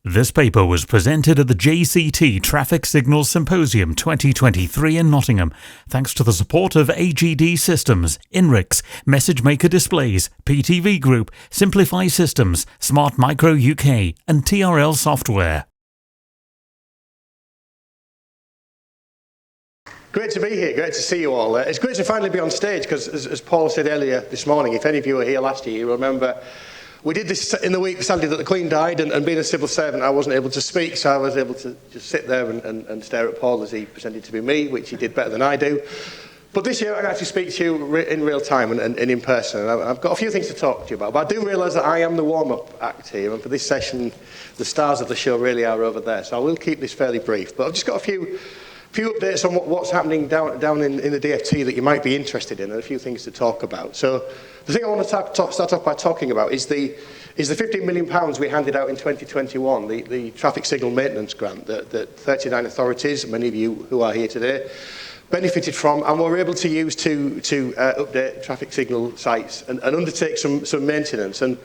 This paper was presented at the JCT Traffic Signals Symposium 2023 in Nottingham, thanks to the support of AGD Systems, INRIX, Message Maker Displays, PTV Group, Simplify Systems, Smart Micro UK and TRL Software. Great to be here, great to see you all. It's great to finally be on stage because, as Paul said earlier this morning, if any of you were here last year, you remember we did this in the week, sadly, that the Queen died, and being a civil servant, I wasn't able to speak, so I was able to just sit there and stare at Paul as he presented to be me, which he did better than I do. But this year, I can actually speak to you in real time and in person, and I've got a few things to talk to you about, but I do realise that I am the warm-up act here, and for this session, the stars of the show really are over there, so I will keep this fairly brief. But I've just got a few updates on what's happening down in the DfT that you might be interested in, and a few things to talk about. So the thing I want to start off by talking about is the £15 million we handed out in 2021, the traffic signal maintenance grant that 39 authorities, many of you who are here today, benefited from and were able to use to update traffic signal sites and undertake some maintenance. And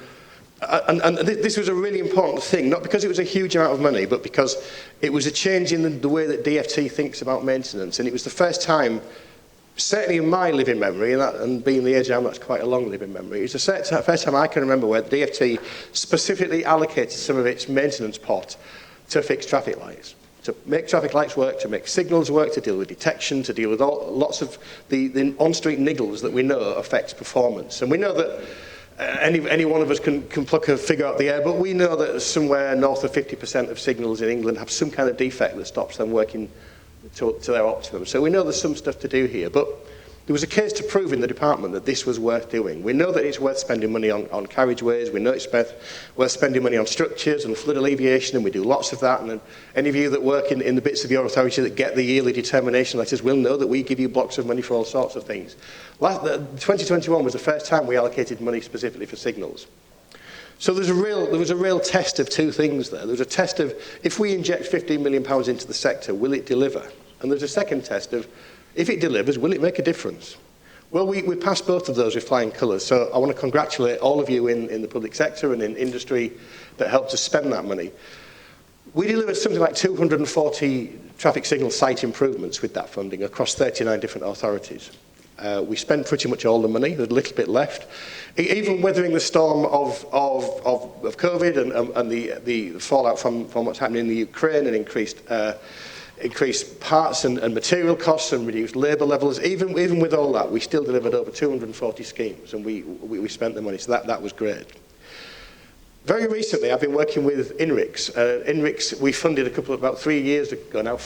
this was a really important thing, not because it was a huge amount of money, but because it was a change in the way that DfT thinks about maintenance. And it was the first time, certainly in my living memory, and being the age I am, that's quite a long living memory, it was the first time I can remember where the DfT specifically allocated some of its maintenance pot to fix traffic lights, to make traffic lights work, to make signals work, to deal with detection, to deal with lots of the on-street niggles that we know affects performance. And we know that any one of us can pluck a figure out the air, but we know that somewhere north of 50% of signals in England have some kind of defect that stops them working to their optimum. So we know there's some stuff to do here, but there was a case to prove in the department that this was worth doing. We know that it's worth spending money on carriageways, we know it's worth spending money on structures and flood alleviation, and we do lots of that. And any of you that work in the bits of your authority that get the yearly determination letters will know that we give you blocks of money for all sorts of things. 2021 was the first time we allocated money specifically for signals. So there was a real test of two things there. There was a test of, if we inject £15 million into the sector, will it deliver? And there's a second test of, if it delivers, will it make a difference? Well, we passed both of those with flying colours, so I want to congratulate all of you in the public sector and in industry that helped us spend that money. We delivered something like 240 traffic signal site improvements with that funding across 39 different authorities. We spent pretty much all the money, there's a little bit left. Even weathering the storm of COVID and the fallout from what's happening in the Ukraine and increased parts and material costs and reduced labour levels, even with all that, we still delivered over 240 schemes, and we spent the money, so that was great. Very recently, I've been working with INRIX. INRIX, we funded about 4 years ago now,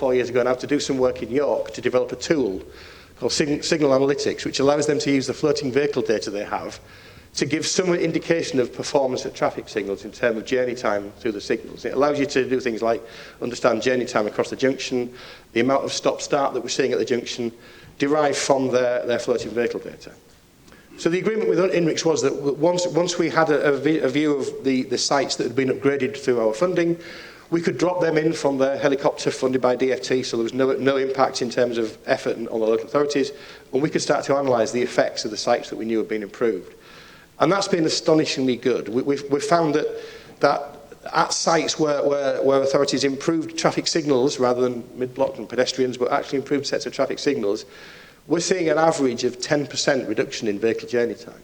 to do some work in York to develop a tool called Signal Analytics, which allows them to use the floating vehicle data they have to give some indication of performance at traffic signals in terms of journey time through the signals. It allows you to do things like understand journey time across the junction, the amount of stop-start that we're seeing at the junction, derived from their floating vehicle data. So the agreement with INRIX was that once we had a view of the sites that had been upgraded through our funding, we could drop them in from the helicopter funded by DfT, so there was no impact in terms of effort on the local authorities, and we could start to analyse the effects of the sites that we knew had been improved. And that's been astonishingly good. We've found that at sites where authorities improved traffic signals rather than mid-block and pedestrians, but actually improved sets of traffic signals, we're seeing an average of 10% reduction in vehicle journey time.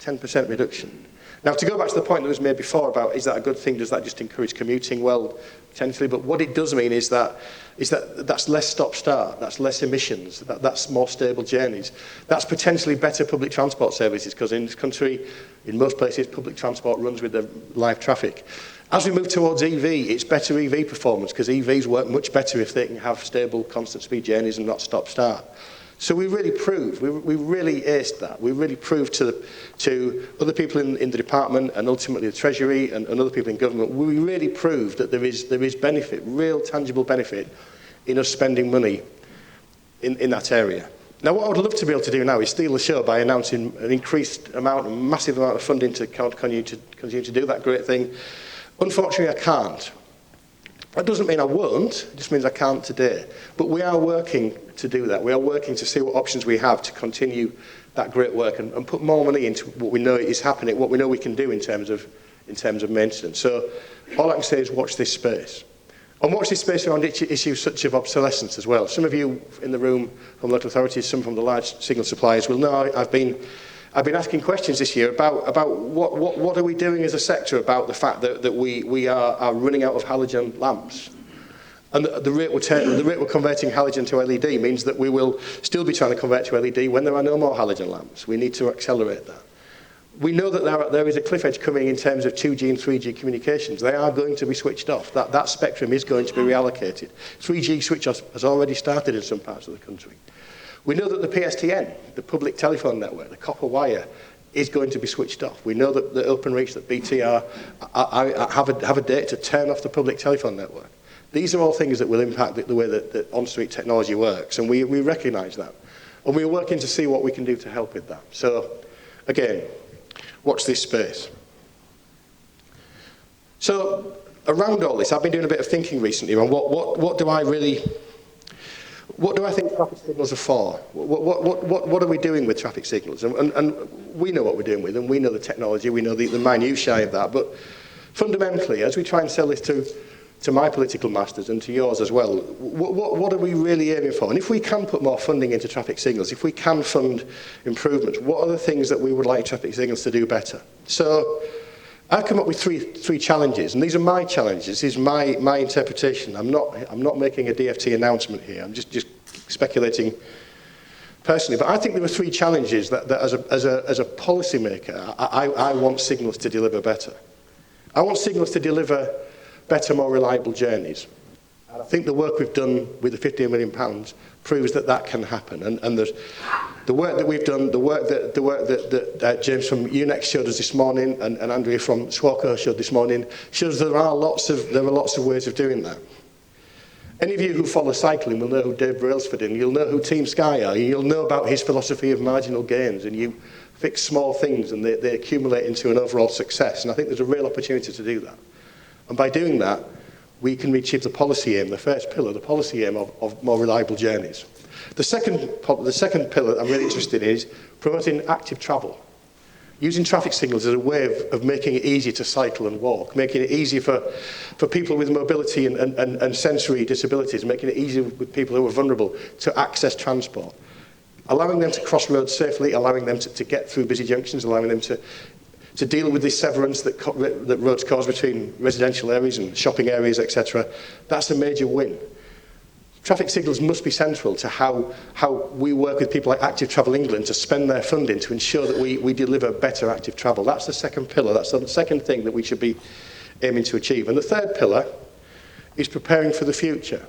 10% reduction. Now, to go back to the point that was made before about, is that a good thing? Does that just encourage commuting? Well, potentially, but what it does mean is that's less stop-start, that's less emissions, that's more stable journeys. That's potentially better public transport services, because in this country, in most places, public transport runs with the live traffic. As we move towards EV, it's better EV performance, because EVs work much better if they can have stable, constant speed journeys and not stop-start. So we really proved, we really aced that. We really proved to other people in the department and ultimately the Treasury and other people in government, we really proved that there is benefit, real tangible benefit in us spending money in that area. Now, what I would love to be able to do now is steal the show by announcing an increased amount, a massive amount of funding to continue to do that great thing. Unfortunately, I can't. That doesn't mean I won't, it just means I can't today. But we are working to do that. We are working to see what options we have to continue that great work and put more money into what we know is happening, what we know we can do in terms of in terms of maintenance. So all I can say is watch this space. And watch this space around issues such as obsolescence as well. Some of you in the room from local authorities, some from the large signal suppliers will know I've been asking questions this year about what are we doing as a sector about the fact that we are running out of halogen lamps. And the rate we're converting halogen to LED means that we will still be trying to convert to LED when there are no more halogen lamps. We need to accelerate that. We know that there is a cliff edge coming in terms of 2G and 3G communications. They are going to be switched off. That spectrum is going to be reallocated. 3G switch off has already started in some parts of the country. We know that the PSTN, the public telephone network, the copper wire, is going to be switched off. We know that the Openreach, that BT have a date to turn off the public telephone network. These are all things that will impact the way that on-street technology works, and we recognise that. And we're working to see what we can do to help with that. So, again, watch this space. So, around all this, I've been doing a bit of thinking recently on what do I think traffic signals are for? What are we doing with traffic signals? And we know what we're doing with them, we know the technology, we know the minutiae of that, but fundamentally, as we try and sell this to my political masters and to yours as well, what are we really aiming for? And if we can put more funding into traffic signals, if we can fund improvements, what are the things that we would like traffic signals to do better? So I've come up with three challenges, and these are my challenges. This is my interpretation. I'm not making a DfT announcement here. I'm just speculating personally. But I think there are three challenges that as a policy maker, I want signals to deliver better. I want signals to deliver better, more reliable journeys. And I think the work we've done with the £15 million proves that can happen. And the work that we've done, the work that James from UNEX showed us this morning, and Andrea from SWACO showed this morning, shows there are lots of ways of doing that. Any of you who follow cycling will know who Dave Brailsford is, and you'll know who Team Sky are, and you'll know about his philosophy of marginal gains, and you fix small things and they accumulate into an overall success. And I think there's a real opportunity to do that. And by doing that, we can achieve the policy aim, the first pillar, the policy aim of more reliable journeys. The second pillar I'm really interested in is promoting active travel. Using traffic signals as a way of making it easy to cycle and walk, making it easy for people with mobility and sensory disabilities, making it easy with people who are vulnerable to access transport. Allowing them to cross roads safely, allowing them to get through busy junctions, allowing them to deal with this severance that roads cause between residential areas and shopping areas, etc. That's a major win. Traffic signals must be central to how we work with people like Active Travel England to spend their funding to ensure that we deliver better active travel. That's the second pillar. That's the second thing that we should be aiming to achieve. And the third pillar is preparing for the future.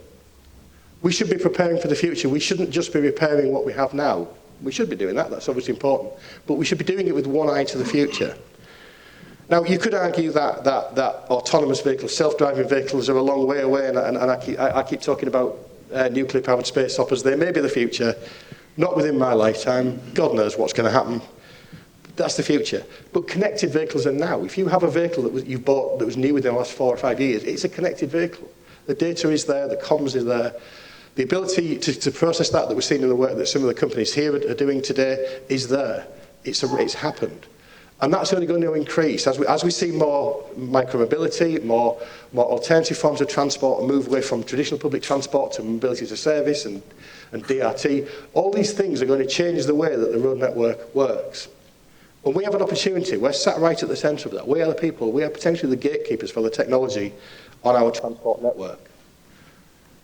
We should be preparing for the future. We shouldn't just be repairing what we have now. We should be doing that. That's obviously important. But we should be doing it with one eye to the future. Now, you could argue that autonomous vehicles, self-driving vehicles are a long way away, and I keep talking about nuclear-powered space hoppers. They may be the future, not within my lifetime. God knows what's going to happen. That's the future. But connected vehicles are now. If you have a vehicle that you bought that was new within the last 4 or 5 years, it's a connected vehicle. The data is there, the comms is there. The ability to process that we're seeing in the work that some of the companies here are doing today is there. It's happened. And that's only going to increase. As we see more micromobility, more alternative forms of transport move away from traditional public transport to mobility as a service and DRT, all these things are going to change the way that the road network works. And we have an opportunity. We're sat right at the centre of that. We are the people. We are potentially the gatekeepers for the technology on our transport network.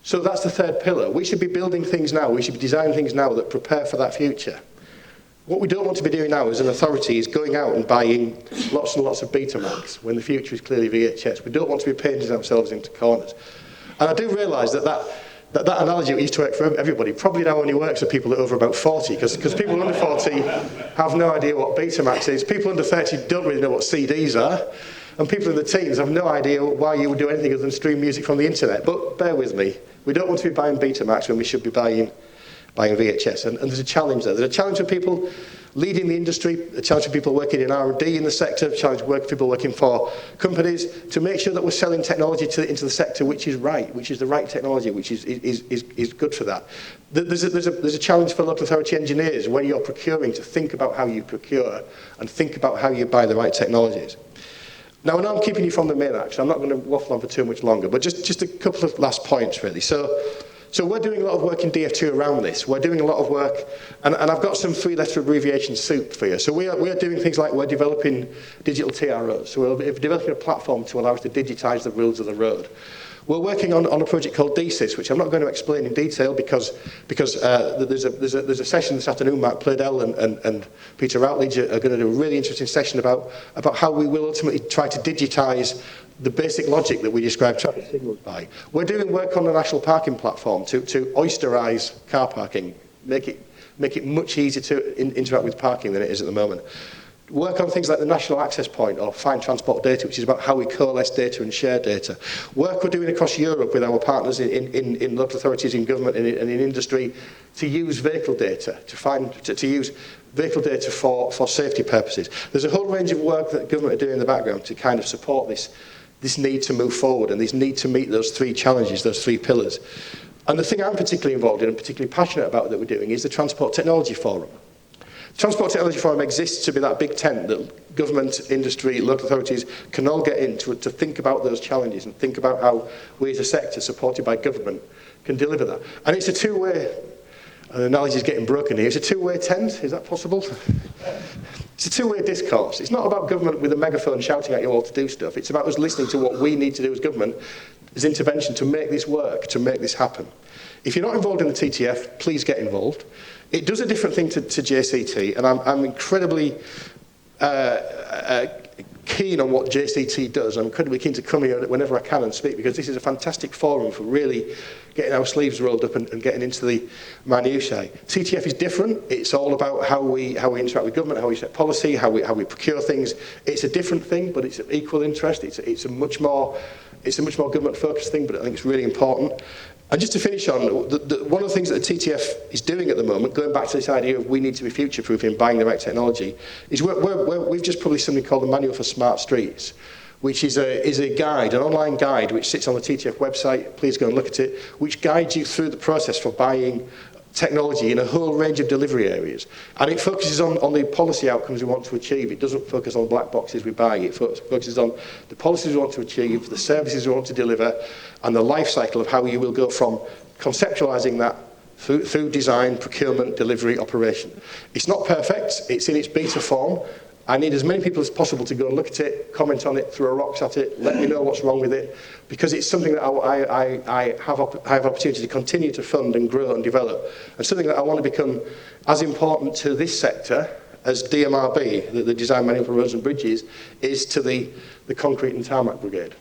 So that's the third pillar. We should be building things now. We should be designing things now that prepare for that future. What we don't want to be doing now as an authority is going out and buying lots and lots of Betamax when the future is clearly VHS. We don't want to be painting ourselves into corners. And I do realise that analogy used to work for everybody probably now only works for people that are over about 40, because people under 40 have no idea what Betamax is. People under 30 don't really know what CDs are. And people in the teens have no idea why you would do anything other than stream music from the internet. But bear with me. We don't want to be buying Betamax when we should be buying VHS. And there's a challenge there. There's a challenge for people leading the industry, a challenge for people working in R&D in the sector, a challenge for people working for companies to make sure that we're selling technology into the sector which is right, which is the right technology, which is good for that. There's a challenge for local authority engineers when you're procuring to think about how you procure and think about how you buy the right technologies. Now, I know I'm keeping you from the main action. I'm not going to waffle on for too much longer, but just a couple of last points, really. So we're doing a lot of work in DfT around this. We're doing a lot of work, and I've got some three-letter abbreviation soup for you. So we are doing things like we're developing digital TROs. So we're developing a platform to allow us to digitise the rules of the road. We're working on a project called DCIS, which I'm not going to explain in detail because there's a session this afternoon. Mark Pladell and Peter Routledge are going to do a really interesting session about how we will ultimately try to digitise the basic logic that we describe traffic signals by. We're doing work on the national parking platform to oysterise car parking, make it much easier to interact with parking than it is at the moment. Work on things like the national access point or fine transport data, which is about how we coalesce data and share data. Work we're doing across Europe with our partners in local authorities, in government and in industry to use vehicle data, to use vehicle data for safety purposes. There's a whole range of work that government are doing in the background to kind of support this need to move forward and this need to meet those three challenges, those three pillars. And the thing I'm particularly involved in and particularly passionate about that we're doing is the Transport Technology Forum. Transport Technology Forum exists to be that big tent that government, industry, local authorities can all get in to think about those challenges and think about how we as a sector, supported by government, can deliver that. And it's a two-way, the analogy is getting broken here, it's a two-way tent, is that possible? It's a two-way discourse. It's not about government with a megaphone shouting at you all to do stuff. It's about us listening to what we need to do as government, as intervention to make this work, to make this happen. If you're not involved in the TTF, please get involved. It does a different thing to JCT, and I'm incredibly keen on what JCT does. I'm incredibly keen to come here whenever I can and speak, because this is a fantastic forum for really getting our sleeves rolled up and getting into the minutiae. TTF is different. It's all about how we interact with government, how we set policy, how we procure things. It's a different thing, but it's of equal interest. It's a much more government-focused thing, but I think it's really important. And just to finish on, one of the things that the TTF is doing at the moment, going back to this idea of we need to be future-proof in buying the right technology, is we've just published something called the Manual for Smart Streets, which is a guide, an online guide, which sits on the TTF website. Please go and look at it, which guides you through the process for buying technology in a whole range of delivery areas. And it focuses on the policy outcomes we want to achieve. It doesn't focus on black boxes we buy. It focuses on the policies we want to achieve, the services we want to deliver, and the life cycle of how you will go from conceptualising that through design, procurement, delivery, operation. It's not perfect. It's in its beta form. I need as many people as possible to go and look at it, comment on it, throw rocks at it, let me know what's wrong with it, because it's something that I have opportunity to continue to fund and grow and develop, and something that I want to become as important to this sector as DMRB, the Design Manual for Roads and Bridges, is to the concrete and tarmac brigade.